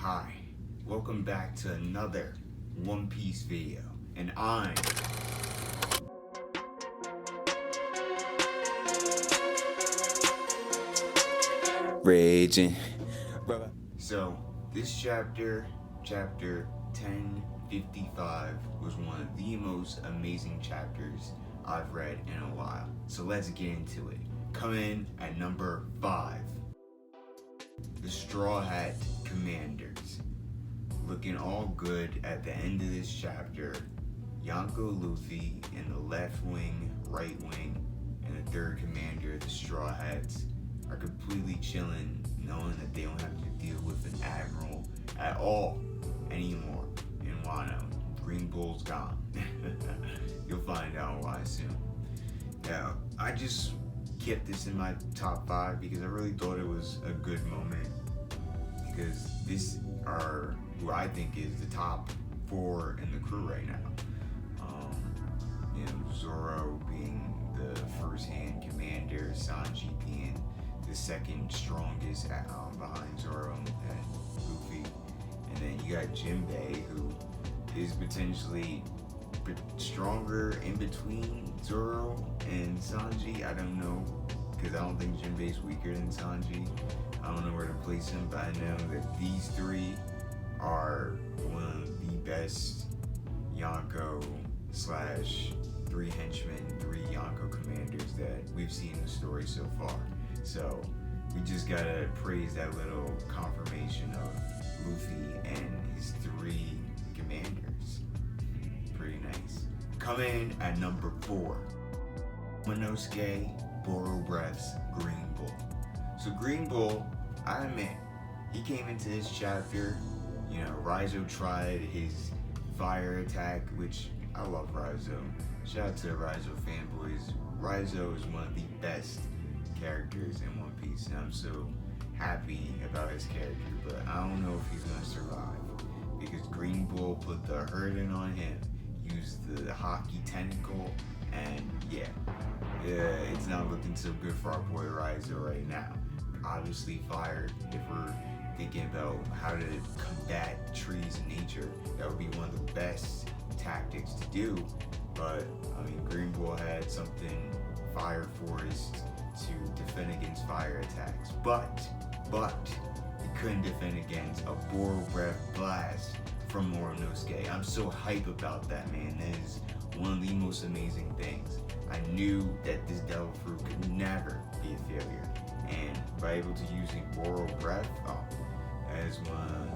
Hi, welcome back to another One Piece video, and I'm Raging. So this chapter 1055, was one of the most amazing chapters I've read in a while. So let's get into it. Coming at number 5, the Straw Hat Commanders. Looking all good at the end of this chapter. Yonko, Luffy in the left wing, right wing, and the third commander, the Straw Hats, are completely chilling, knowing that they don't have to deal with an admiral at all anymore in Wano. Green Bull's gone. You'll find out why soon. Yeah, I just kept this in my top 5 because I really thought it was a good moment, because this are who I think is the top 4 in the crew right now. Zoro being the first-hand commander, Sanji being the second strongest behind Zoro and Luffy, and then you got Jinbei, who is potentially stronger in between Zoro and Sanji. I don't know, because I don't think Jinbei's weaker than Sanji. I don't know where to place him, but I know that these three are one of the best Yonko / 3 henchmen, 3 Yonko commanders that we've seen in the story so far. So we just gotta praise that little confirmation of Luffy and his 3 commanders. Pretty nice. Coming in at number 4, Momonosuke Borrow Breath's Green Bull. So Green Bull, I admit, he came into this chapter, Raizo tried his fire attack, which I love Raizo. Shout out to the Raizo fanboys. Raizo is one of the best characters in One Piece, and I'm so happy about his character, but I don't know if he's gonna survive, because Green Bull put the hurting on him, used the hockey tentacle, and yeah, it's not looking so good for our boy Raizo right now. Obviously fire, if we're thinking about how to combat trees in nature, that would be one of the best tactics to do. But I mean, Green Bull had something Fire Forest to defend against fire attacks, but he couldn't defend against a Borrow Breath blast from Momonosuke. I'm so hype about that, man. That is one of the most amazing things. I knew that this Devil Fruit could never be a failure, and by able to using Borrow Breath, that is one of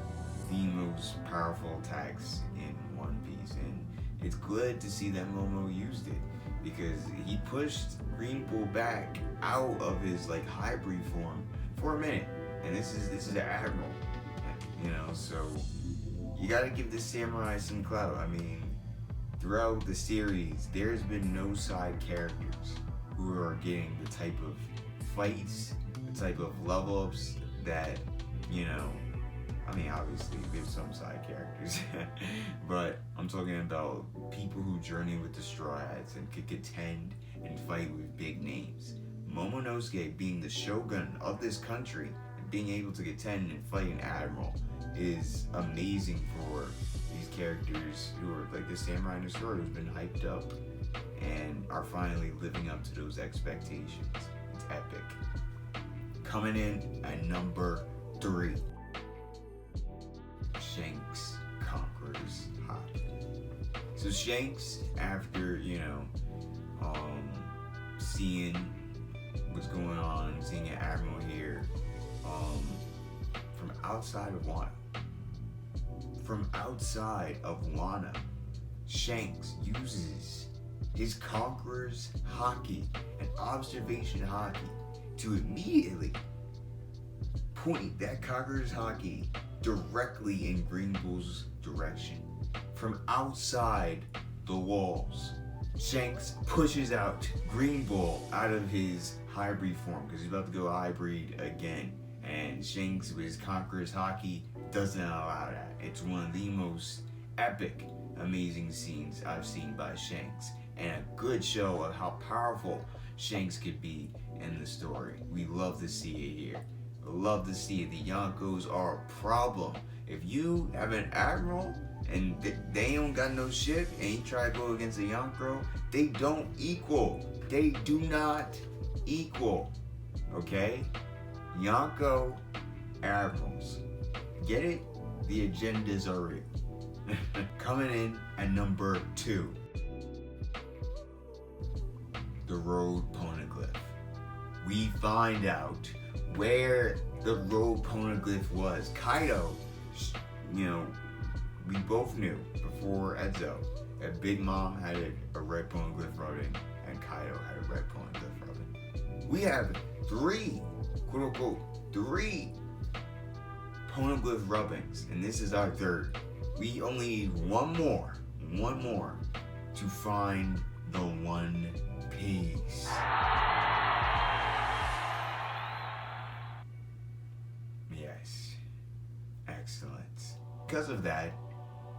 the most powerful attacks in One Piece, and it's good to see that Momo used it, because he pushed Green Bull back out of his hybrid form for a minute, and this is an admiral, so you gotta give the samurai some clout. I mean, throughout the series, there's been no side characters who are getting the type of fights, the type of level ups that, obviously there's some side characters, but I'm talking about people who journey with the Straw Hats and could contend and fight with big names. Momonosuke being the shogun of this country and being able to contend and fight an admiral is amazing for these characters who are like the samurai in the story, who's been hyped up and are finally living up to those expectations. It's epic. Coming in at number 3, Shanks conquers hockey. So Shanks, after seeing what's going on, seeing an admiral here, from outside of Wano, Shanks uses his conqueror's hockey and observation hockey to immediately point that conqueror's hockey directly in Green Bull's direction. From outside the walls, Shanks pushes out Green Bull out of his hybrid form, because he's about to go hybrid again, and Shanks with his conqueror's hockey doesn't allow that. It's one of the most epic, amazing scenes I've seen by Shanks, and a good show of how powerful Shanks could be in the story. We love to see it here. Love to see it. The Yonkos are a problem. If you have an admiral and they don't got no ship and you try to go against a Yonko, they don't equal. They do not equal. Okay? Yonko admirals. Get it? The agendas are real. Coming in at number 2. The road poneglyph. We find out where the road poneglyph was. Kaido, we both knew before Edzo that Big Mom had a red poneglyph rubbing and Kaido had a red poneglyph rubbing. We have 3, quote unquote, 3 poneglyph rubbings, and this is our 3rd. We only need one more to find the One Piece. Yes, excellent. Because of that,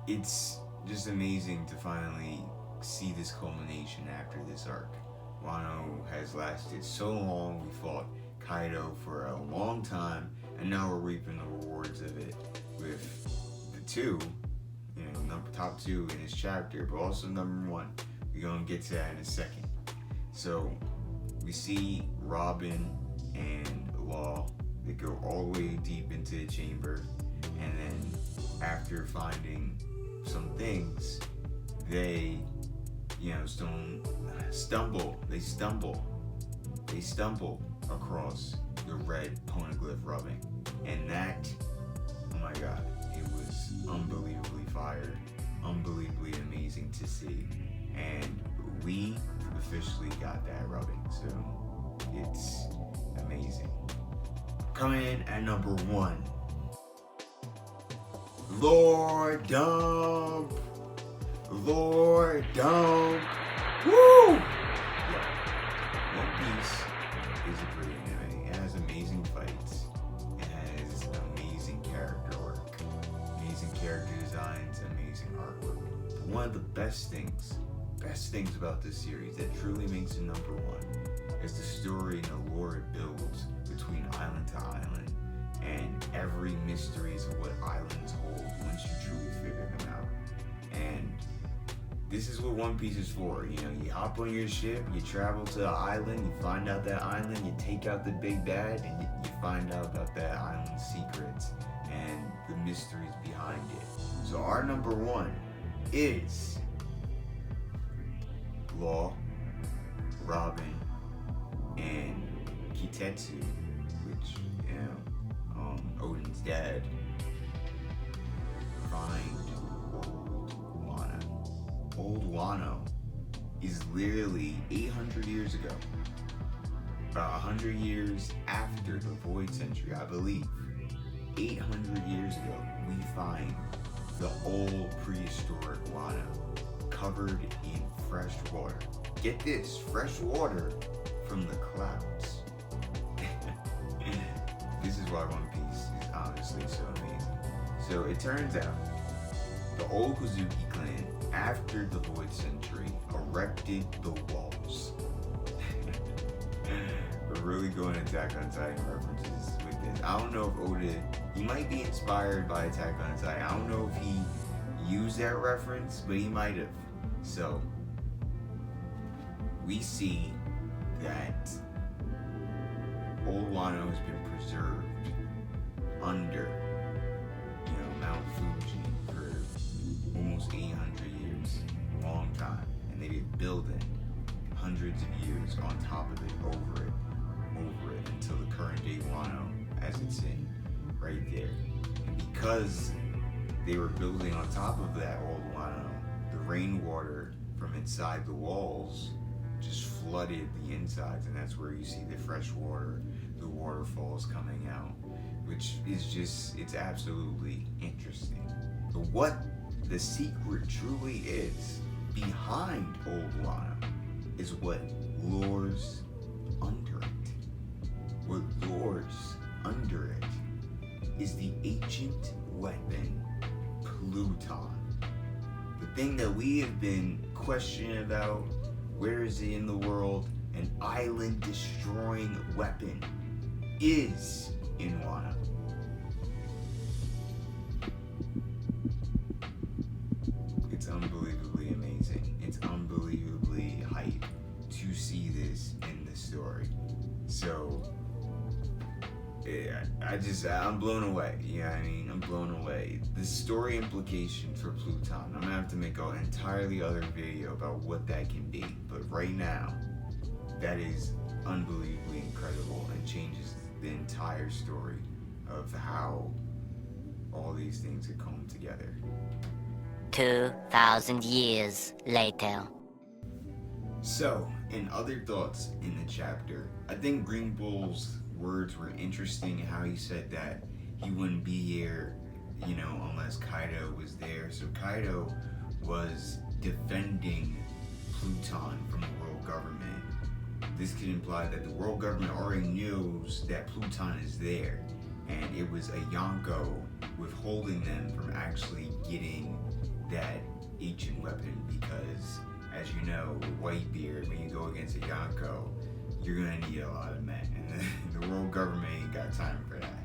it's just amazing to finally see this culmination after this arc. Wano has lasted so long. We fought Kaido for a long time, and now we're reaping the rewards of it with the 2, top 2 in his chapter, but also number 1. We're gonna get to that in a second. So we see Robin and Law. They go all the way deep into the chamber, and then after finding some things, they stumble across the red poneglyph rubbing, and that, oh my god, it was unbelievably fire, unbelievably amazing to see, and we officially got that rubbing, so it's amazing. Coming in at number 1, Lord Dump. Lord Dump. Woo! Yeah. One Piece is a great anime. It has amazing fights. It has amazing character work, amazing character designs, amazing artwork. But one of the best things about this series that truly makes it number 1 is the story and the lore it builds between island to island, and every mysteries of what islands hold once you truly figure them out. And this is what One Piece is for. You hop on your ship, you travel to the island, you find out that island, you take out the big bad, and you find out about that island's secrets and the mysteries behind it. So our number 1 is Law, Robin, and Kitetsu, which, Odin's dad, find Old Wano. Old Wano is literally 800 years ago, about 100 years after the Void Century, I believe. 800 years ago, we find the old prehistoric Wano covered in fresh water. Get this, fresh water from the clouds. This is why One Piece is honestly so amazing. So it turns out the old Kozuki clan, after the Void Century, erected the walls. We're really going Attack on Titan references with this. I don't know if Oda, he might be inspired by Attack on Titan. I don't know if he used that reference, but he might have. So we see that Old Wano has been preserved under, Mount Fuji for almost 800 years, a long time, and they've been building hundreds of years on top of it, over it, until the current day Wano, as it's in right there. And because they were building on top of that old Wano, the rainwater from inside the walls just flooded the insides, and that's where you see the fresh water, the waterfalls coming out, which is just, it's absolutely interesting. But what the secret truly is behind Old Wano is what lures under it. What lures under it is the ancient weapon Pluton. The thing that we have been questioning about, where is it in the world? An island destroying weapon, is in Wano. It's unbelievably amazing. It's unbelievably hype to see this in the story. So, yeah, I'm blown away. You know what I mean? I'm blown away. The story implications for Pluton, I'm gonna have to make an entirely other video about what that can be. But right now, that is unbelievably incredible and changes the entire story of how all these things have come together. 2,000 years later. So, in other thoughts in the chapter, I think Green Bull's words were interesting, how he said that he wouldn't be here, unless Kaido was there. So Kaido was defending Pluton from the world government. This could imply that the world government already knows that Pluton is there, and it was a Yonko withholding them from actually getting that ancient weapon, because as you know, with Whitebeard, when you go against a Yonko, you're gonna need a lot of men, and the world government ain't got time for that.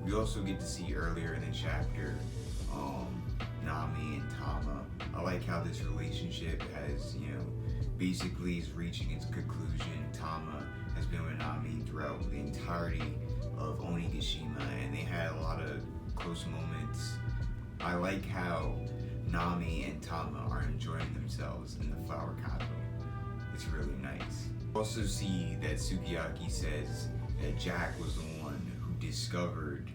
We also get to see earlier in the chapter, Nami and Tama. I like how this relationship has, basically is reaching its conclusion. Tama has been with Nami throughout the entirety of Onigashima, and they had a lot of close moments. I like how Nami and Tama are enjoying themselves in the flower capital. It's really nice. Also see that Sukiyaki says that Jack was the one who discovered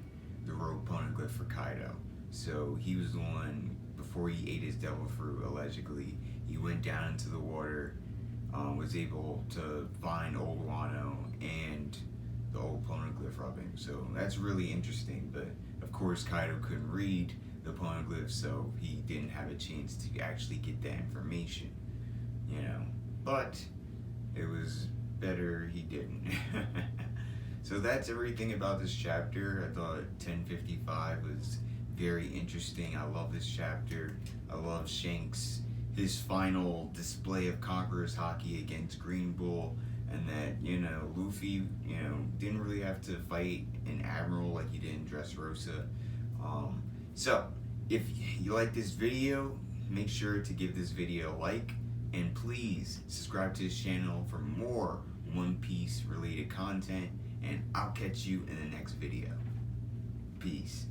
the rogue poneglyph for Kaido. So he was the one, before he ate his devil fruit, allegedly, he went down into the water, was able to find Old Wano and the old poneglyph rubbing. So that's really interesting, but of course Kaido couldn't read the poneglyph, so he didn't have a chance to actually get that information, but it was better he didn't. So that's everything about this chapter. I thought 1055 was very interesting. I love this chapter. I love Shanks, his final display of Conqueror's Haki against Green Bull, and that, Luffy, didn't really have to fight an admiral like he did in Dressrosa. So, if you like this video, make sure to give this video a like, and please subscribe to this channel for more One Piece related content, and I'll catch you in the next video. Peace.